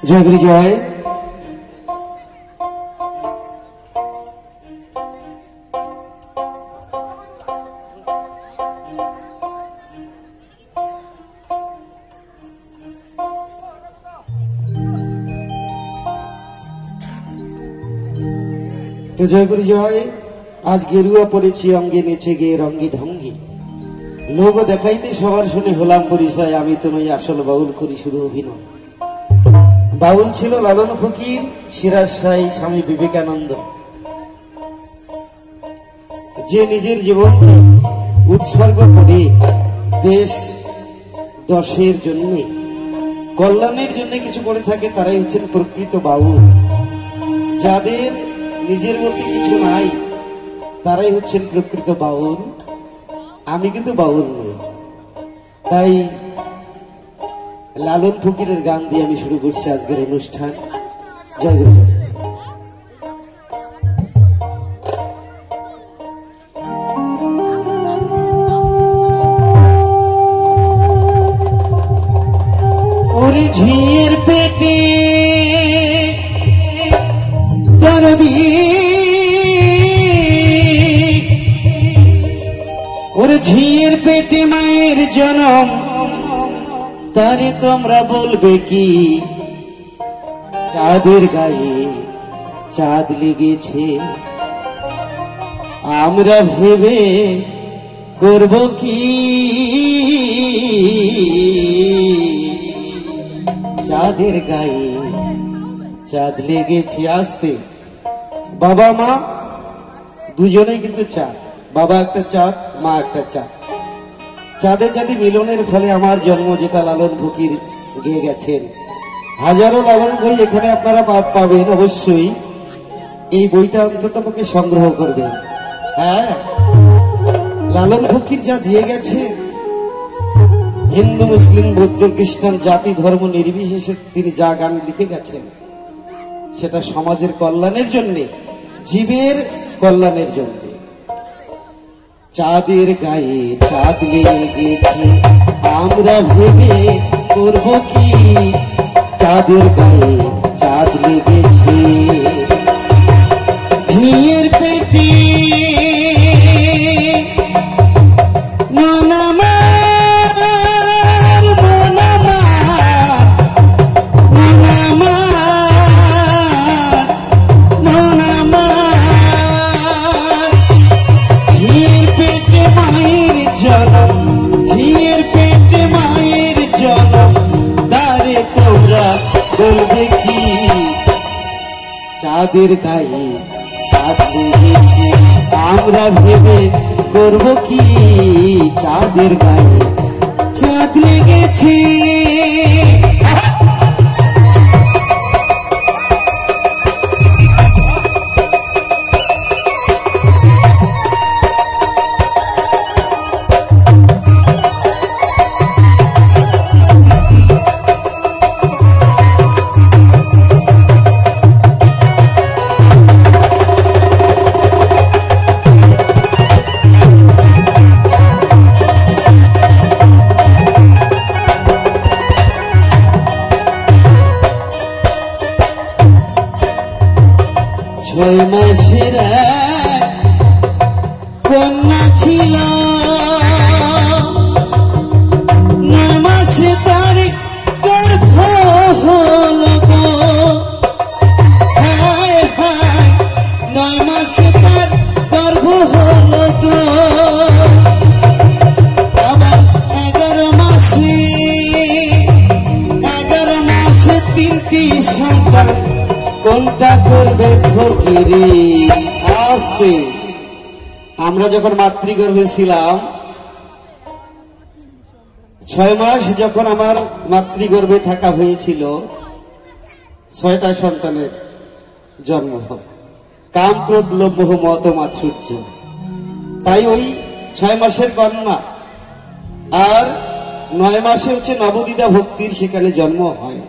জয়গুরু জয়। তো জয়গুরু জয়। আজ গেরুয়া পড়েছি অঙ্গে নেচে গে রঙ্গি ঢঙ্গি, লোক দেখাইতে সবার শুনে হলাম পরিচয়, আমি তো নই আসল বাউল, করি শুধু অভিনয়। বাউল ছিল লালন ফকির, সিরাজ শাহী, স্বামী বিবেকানন্দ, যে নিজের জীবনকে উৎসর্গ করে দেশ দশের জন্য, কল্যাণের জন্য কিছু করে থাকে, তারাই হচ্ছেন প্রকৃত বাউল। যাদের নিজের মধ্যে কিছু নাই তারাই হচ্ছেন প্রকৃত বাউল। আমি কিন্তু বাউল নই, তাই লালন ফকিরের গান দিয়ে আমি শুরু করছি আজকের অনুষ্ঠান। জয় গুরু। ওরে ঝিয়ের পেটে দরদি, ওরে ঝিয়ের পেটে মায়ের জনম, তারে তোমরা বলবে কি? চাঁদের গায়ে চাঁদ লেগেছে, আমরা ভেবে করব কি? চাঁদের গায়ে চাঁদ লেগেছে। আসতে বাবা মা দুজনেই কিন্তু চাঁদ, বাবা একটা চাঁদ, মা একটা চাঁদ। চাঁদে চাঁদে মিলনের ফলে আমার জন্ম, যেটা লালন ফকির গেয়ে গেছেন। হাজারো লালন বই এখানে আপনারা পাবেন, অবশ্যই এই বইটা অন্তত আমাকে সংগ্রহ করবেন। হ্যাঁ, লালন ফকির যা দিয়ে গেছে, হিন্দু মুসলিম বৌদ্ধ খ্রিস্টান জাতি ধর্ম নির্বিশেষে তিনি যা গান লিখে গেছেন, সেটা সমাজের কল্যাণের জন্য, জীবের কল্যাণের জন্য। চাঁদের গায়ে চাঁদ লেগেছে, আমরা ভেবে করব কি? চাঁদের গায়ে চাঁদ লেগেছে, ঝিয়ের পেটে বলবে কি? চাঁদের গায়ে চাঁদ লেগেছে, আমরা ভেবে করব কি? চাঁদের গায়ে চাঁদ লেগেছে। ছয় মাসের কন্যা ছিল, 9 মাসে তার গর্ভ হল গো। হায় হায়, 9 মাসে তার গর্ভ হল গো। আবার 11 মাসে 3টি সন্তান, কোনটা করবে ফকিরি? আসতে আমরা যখন মাতৃগর্ভে ছিলাম, 6 মাস যখন আমার মাতৃগর্ভে থাকা হয়েছিল, 6টা সন্তানের জন্ম, কাম ক্রোধ লোভ মোহ মদ মাৎসর্য। তাই ওই 6 মাসের কন্যা আর 9 মাসে হচ্ছে নবদিদা ভক্তির সেখানে জন্ম হয়।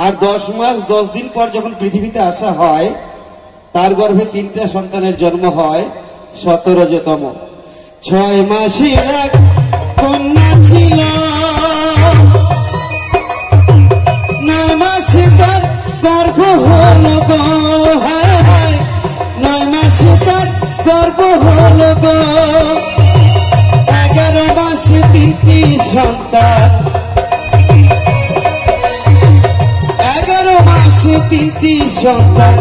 আর 10 মাস 10 দিন পর যখন পৃথিবীতে আসা হয়, তার গর্ভে 3টা সন্তানের জন্ম হয়। 17তম 6 মাসের এক কন্যা ছিল, 9 মাসে তার গর্ভ হলো গো, হায় হায় 9 মাসে তার গর্ভ হলো গো। 11 মাসে 3টি সন্তান, 11 মাসে 3টি সন্তান,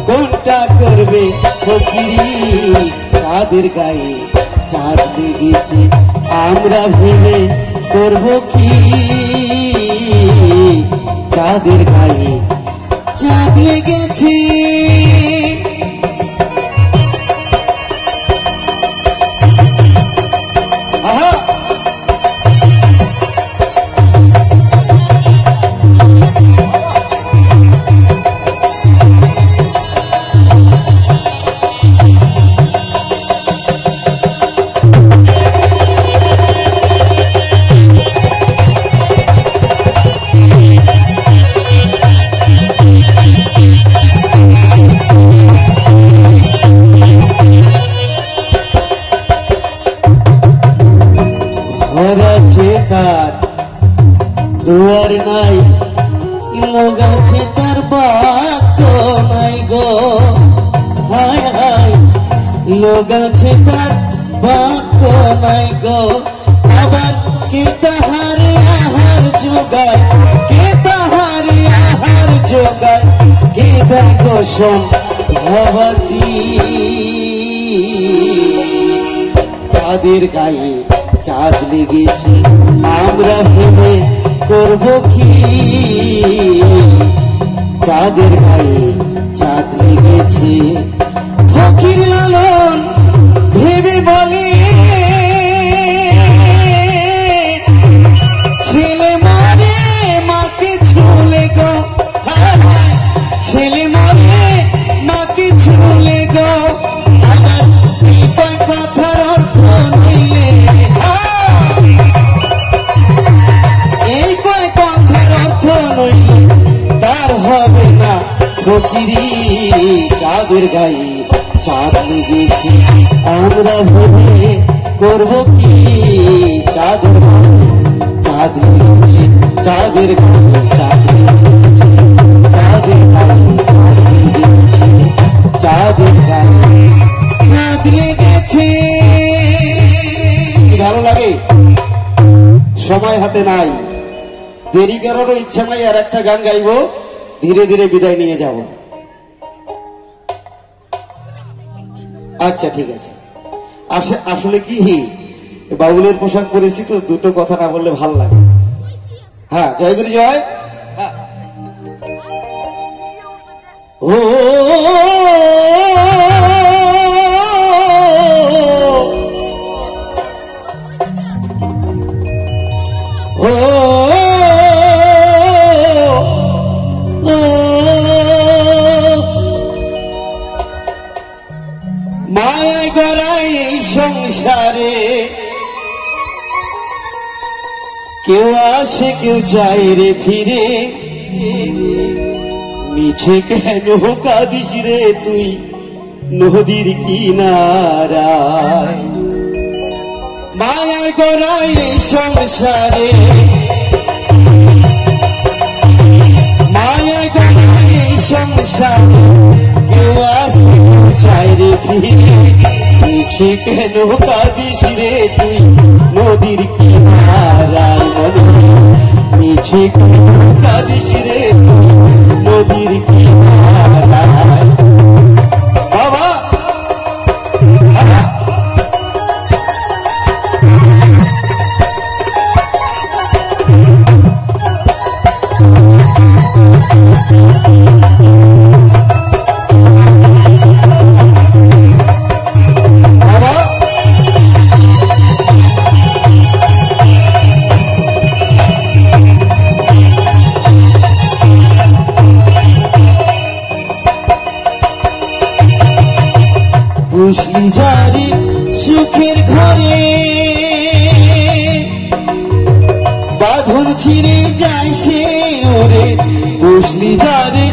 কোনটা করবে ফকিরি? তাদের গায়ে চাঁদ লেগেছে, আমরা ভেবে করব কি? চাঁদের গায়ে চাঁদ লেগেছে। তার দুয়ার নাই, লোক আছে তার বাক্য নাই গো, হায় হায় লোক আছে তার বাক্য নাই গো। আবার কে তাহারে আহার যোগায়, কে তাহারে আহার যোগায়, কে দেয় গো সম্ভাবতী? চাঁদের গায়ে চাঁদ লেগেছে, আমরা ভেবে করব কি? চাঁদের গায়ে চাঁদ লেগেছে। ফকির লালন ভেবে বলে, ছেলে মরে মাকে ছুলে গো, ছেলে মরে মাকে ছুলে গো। আমার এই কথার অর্থ নইলে, এই কথার অর্থ নইলে তার হবে না ফকিরি। চাঁদের গায়ে চাঁদ লেগেছে, আমরা ভেবে করব কি? চাঁদের গায়ে চাঁদ লেগেছে, চাঁদের গায়ে চাঁদ লেগেছে, চাঁদের গায়ে চাঁদ লেগেছে, চাঁদের গায়ে চাঁদ লেগেছে। ভালো লাগে? সময় হাতে নাই, দেরি করারও ইচ্ছা নাই। আর একটা গান গাইবো, ধীরে ধীরে বিদায় নিয়ে যাব। আচ্ছা ঠিক আছে। আসলে কি বাউলের পোশাক পরেছি তো, দুটো কথা না বললে ভাল লাগে। হ্যাঁ, জয়গুরু জয়। ও মায়া গড়াই এই সংসারে, কেউ আসে কেউ যায় রে ফিরে। মিছে কেন কাঁদিস রে তুই নদীর কিনারায়? মায়া গড়াই এই সংসারে, মায়া গড়াই এই সংসারে, কেউ আসে কেউ যায় রে ফিরে। মিছে কেন কাঁদিস রে তুই নদীর কিনারায়? মিছে কেন কাঁদিস রে তুই নদীর কিনারায়? বাবা বুঝলি যারে সুখের ঘরে, বাঁধন ছিঁড়ে যায় সে ওরে। বুঝলি যারে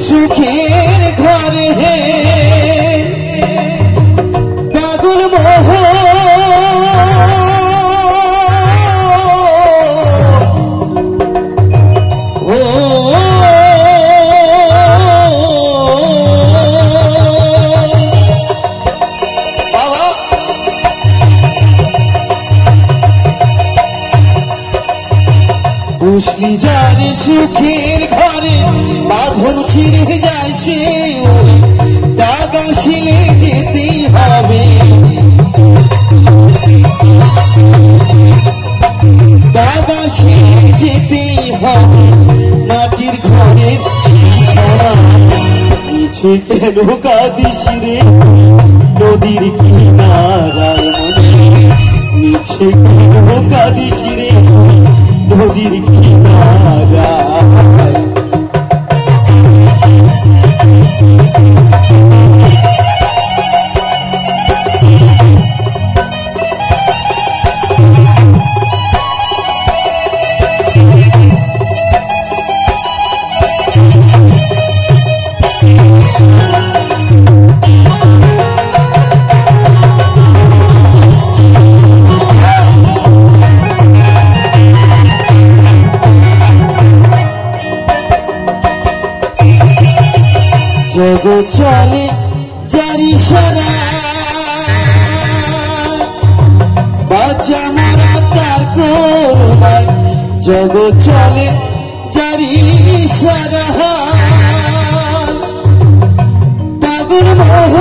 সুখের ঘরে, পাগল মোহ ও সুখের ঘরে বাঁধন ছিঁড়ে যায় সে ওরে দাগা শিলে যেতেই হবে দাগা শিলে যেতেই হবে মাটির ঘরের বিছানা মিছে কেন কাঁদিস রে নদীর কিনারায় মনে মিছে কেন কাঁদিস রে নদীর কিনারায় জগৎ চলে জারি সারা বাঁচা মরা তার করুণায় জগৎ চলে জারি সারা পাগল মোহ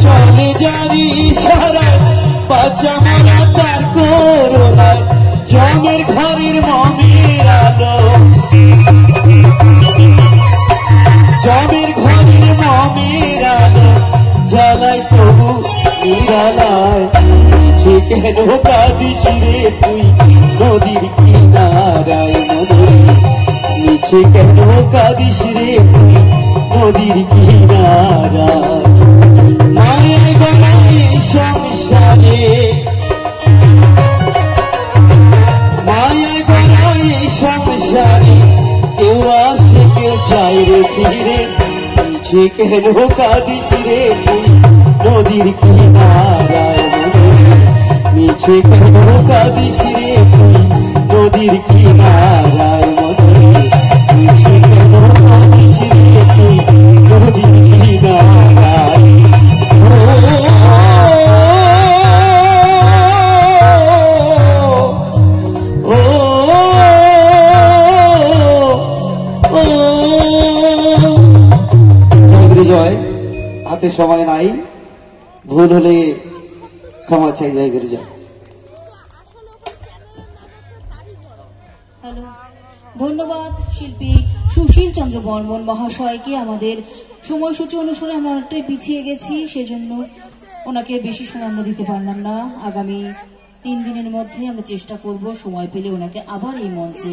চলে জারি সারা বাঁচা মরা তার করুণায় জমের ঘরের মমের আলো জমের ঘরের মমের আলো জ্বালায় তবু নিরালায় মিছে কেন কাঁদিস রে তুই নদীর কিনারায় মনে মিছে কেন কাঁদিস রে তুই নদীর কিনারায় মায়ের গড়াই সংসারে মায়ের গড়াই সংসারে কেউ আসে কেউ চাই রে ফিরে মিছে কেন কাঁদিস রে তুই নদীর কিনারায় মিছে কেন কাঁদিস রে তুই নদীর কিনারায় মিছে কেন কাঁদিস রে তুই নদীর কিনারায় জয় হাতে সময় নাই ভুল হলে ক্ষমা চাই জয় গুরু জয় হ্যালো ধন্যবাদ শিল্পী সুশীল চন্দ্র বর্মন মহাশয়কে আমাদের সময়সূচি অনুসারে আমরা অনেকটাই পিছিয়ে গেছি সেজন্য ওনাকে বেশি সময় আমরা দিতে পারলাম না আগামী 3 দিনের মধ্যে আমরা চেষ্টা করব সময় পেলে ওনাকে আবার এই মঞ্চে